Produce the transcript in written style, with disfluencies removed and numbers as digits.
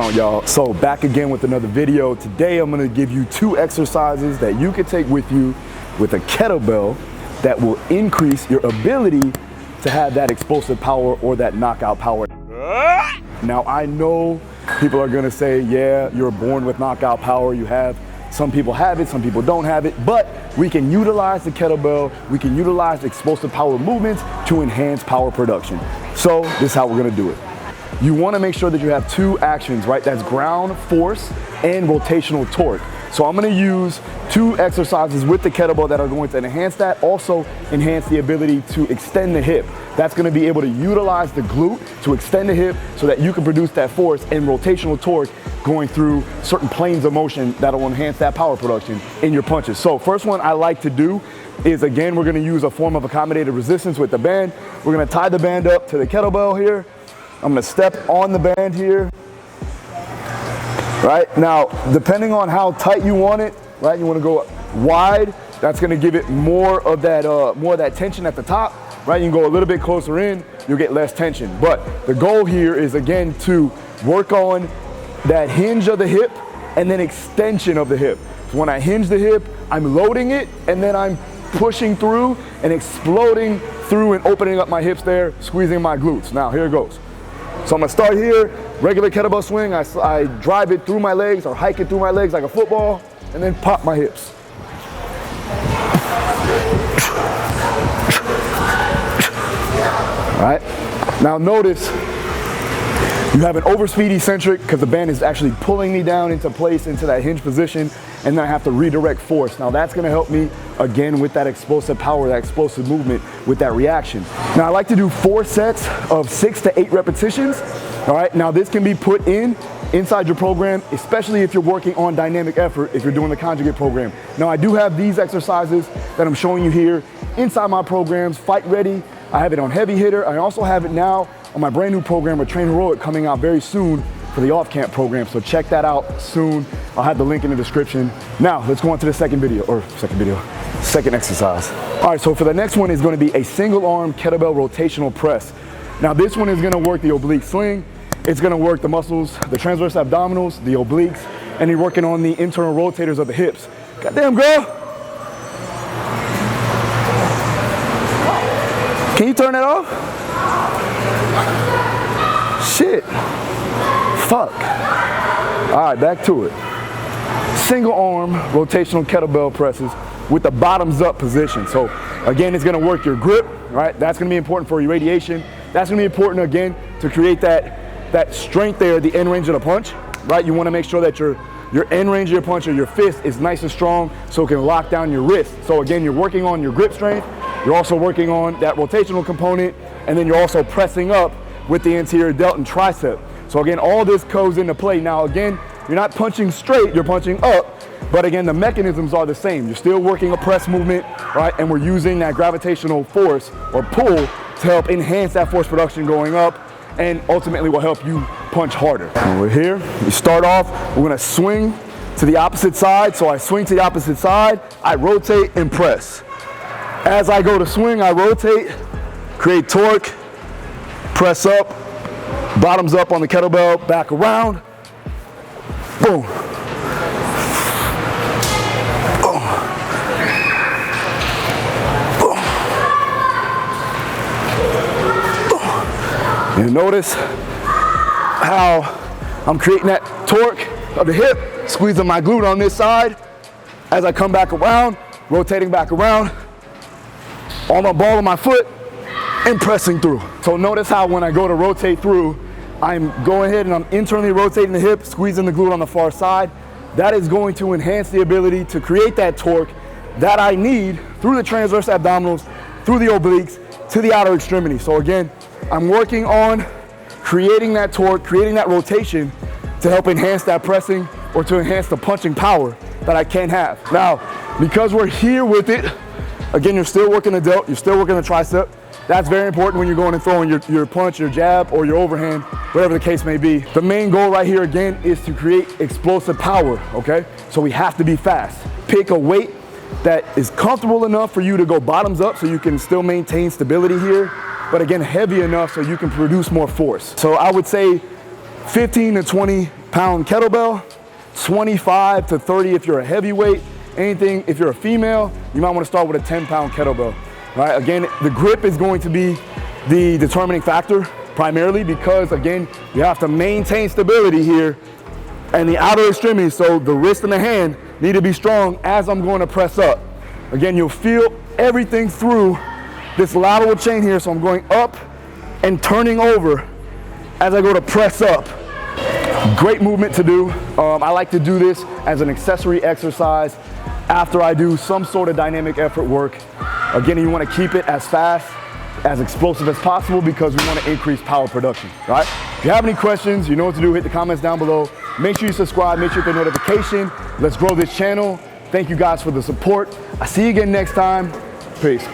on, y'all? So back again with another video. Today I'm going to give you 2 exercises that you can take with you with a kettlebell that will increase your ability to have that explosive power or that knockout power. Now I know people are going to say, yeah, you're born with knockout power. Some people have it, some people don't have it, but we can utilize the kettlebell, we can utilize explosive power movements to enhance power production. So this is how we're gonna do it. You wanna make sure that you have 2 actions, right? That's ground force and rotational torque. So I'm gonna use 2 exercises with the kettlebell that are going to enhance that, also enhance the ability to extend the hip. That's gonna be able to utilize the glute to extend the hip so that you can produce that force and rotational torque going through certain planes of motion that'll enhance that power production in your punches. So first one I like to do is, again, we're gonna use a form of accommodated resistance with the band. We're gonna tie the band up to the kettlebell here. I'm gonna step on the band here. Right, now, depending on how tight you want it, right, you wanna go wide, that's gonna give it more of that tension at the top, right? You can go a little bit closer in, you'll get less tension. But the goal here is, again, to work on that hinge of the hip and then extension of the hip. So when I hinge the hip, I'm loading it and then I'm pushing through and exploding through and opening up my hips there, squeezing my glutes. Now here it goes. So I'm gonna start here, regular kettlebell swing. I drive it through my legs or hike it through my legs like a football and then pop my hips. All right, now notice you have an overspeed eccentric because the band is actually pulling me down into place, into that hinge position, and then I have to redirect force. Now that's gonna help me, again, with that explosive power, that explosive movement, with that reaction. Now I like to do 4 sets of 6 to 8 repetitions. All right, now this can be put inside your program, especially if you're working on dynamic effort, if you're doing the conjugate program. Now I do have these exercises that I'm showing you here inside my programs, Fight Ready. I have it on Heavy Hitter. I also have it now on my brand new program, Train Heroic, coming out very soon for the off-camp program. So check that out soon. I'll have the link in the description. Now let's go on to the second exercise. All right, so for the next one is gonna be a single arm kettlebell rotational press. Now this one is gonna work the oblique sling. It's gonna work the muscles, the transverse abdominals, the obliques, and you're working on the internal rotators of the hips. Goddamn, girl. Can you turn that off? Shit. Fuck. All right, back to it. Single arm rotational kettlebell presses with the bottoms up position. So again, it's gonna work your grip, right? That's gonna be important for your radiation. That's gonna be important, again, to create that strength there at the end range of the punch, right? You wanna make sure that your end range of your punch or your fist is nice and strong so it can lock down your wrist. So again, you're working on your grip strength. You're also working on that rotational component, and then you're also pressing up with the anterior delt and tricep. So again, all this goes into play. Now again, you're not punching straight, you're punching up, but again, the mechanisms are the same. You're still working a press movement, right? And we're using that gravitational force or pull to help enhance that force production going up, and ultimately will help you punch harder. And we're here, we start off, we're gonna swing to the opposite side. So I swing to the opposite side, I rotate and press. As I go to swing, I rotate, create torque, press up, bottoms up on the kettlebell, back around, boom. Boom. Boom. Boom. You notice how I'm creating that torque of the hip, squeezing my glute on this side. As I come back around, rotating back around, on the ball of my foot and pressing through. So notice how when I go to rotate through, I'm going ahead and I'm internally rotating the hip, squeezing the glute on the far side. That is going to enhance the ability to create that torque that I need through the transverse abdominals, through the obliques, to the outer extremity. So again, I'm working on creating that torque, creating that rotation to help enhance that pressing or to enhance the punching power that I can have. Now, because we're here with it, again, you're still working the delt, you're still working the tricep. That's very important when you're going and throwing your punch, your jab, or your overhand, whatever the case may be. The main goal right here, again, is to create explosive power, okay? So we have to be fast. Pick a weight that is comfortable enough for you to go bottoms up so you can still maintain stability here, but again, heavy enough so you can produce more force. So I would say 15 to 20 pound kettlebell, 25 to 30 if you're a heavyweight. Anything, if you're a female, you might want to start with a 10-pound kettlebell. All right, again, the grip is going to be the determining factor primarily because, again, you have to maintain stability here and the outer extremities, so the wrist and the hand need to be strong as I'm going to press up. Again, you'll feel everything through this lateral chain here, so I'm going up and turning over as I go to press up. Great movement to do. I like to do this as an accessory exercise after I do some sort of dynamic effort work. Again, you want to keep it as fast, as explosive as possible because we want to increase power production, right? If you have any questions, you know what to do. Hit the comments down below. Make sure you subscribe, make sure you hit the notification. Let's grow this channel. Thank you guys for the support. I'll see you again next time. Peace.